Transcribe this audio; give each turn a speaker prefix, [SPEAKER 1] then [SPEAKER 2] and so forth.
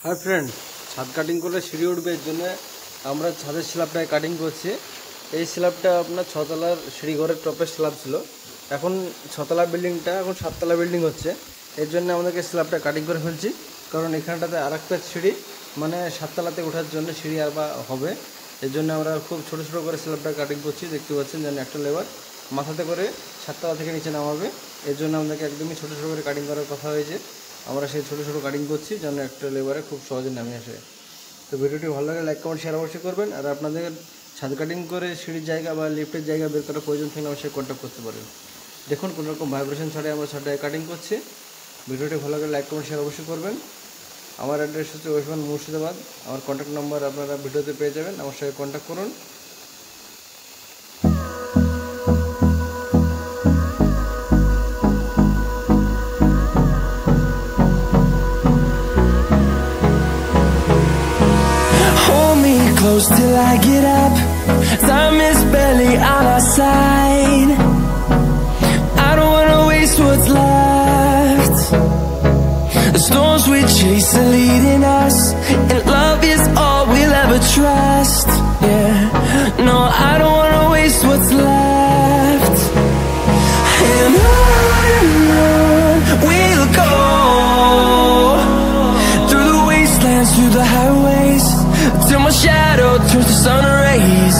[SPEAKER 1] Hi friend, छाद cutting कर सीढ़ी उठबे আমরা ছাদের স্ল্যাবটায় কাটিং করছি। এই স্ল্যাবটা আপনার ছতলার সিঁড়ি ঘরের টপের স্ল্যাব ছিল, এখন ছতলা বিল্ডিংটা এখন সাততলা বিল্ডিং হচ্ছে। এর জন্য আমাদেরকে স্ল্যাবটা কাটিং করে ফেলছি, কারণ এখানটাতে আরেকটা সিঁড়ি মানে সাততলাতে ওঠার জন্য সিঁড়ি আর বা হবে। এর জন্য আমরা খুব ছোটো ছোটো করে স্ল্যাবটা কাটিং করছি। দেখতে পাচ্ছেন যেন একটা লেবার মাথাতে করে সাততলা থেকে নিচে নামাবে। এর জন্য আমাদেরকে একদমই ছোটো ছোটো করে কাটিং করার কথা হয়েছে। আমরা সেই ছোটো ছোটো কাটিং করছি যেন একটা লেবারে খুব সহজে নামে আসে। তো ভিডিওটি ভালো লাগে লাইক কমেন্ট শেয়ার অবশ্যই করবেন। আর আপনাদের ছাদ কাটিং করে সিঁড়ির জায়গা বা লিফটের জায়গা বের করার প্রয়োজন থাকলে অবশ্যই কন্ট্যাক্ট করতে পারেন। দেখুন কোনো রকম ভাইব্রেশন ছাড়াই আমরা ছাদটায় কাটিং করছি। ভিডিওটি ভালো লাগে লাইক কমেন্ট শেয়ার অবশ্যই করবেন। আমার অ্যাড্রেস হচ্ছে ওয়েস্ট বেঙ্গল মুর্শিদাবাদ। আমার কন্ট্যাক্ট নাম্বার আপনারা ভিডিওতে পেয়ে যাবেন, আমার সঙ্গে কন্ট্যাক্ট করুন।
[SPEAKER 2] Close till I get up, time is barely on our side. I don't wanna waste what's left. The storms we chase are leading us, and love is all we'll ever trust. Yeah, no, I don't wanna waste what's left. And on we'll go, through the wastelands, through the highways, till my shadow turns to sun rays.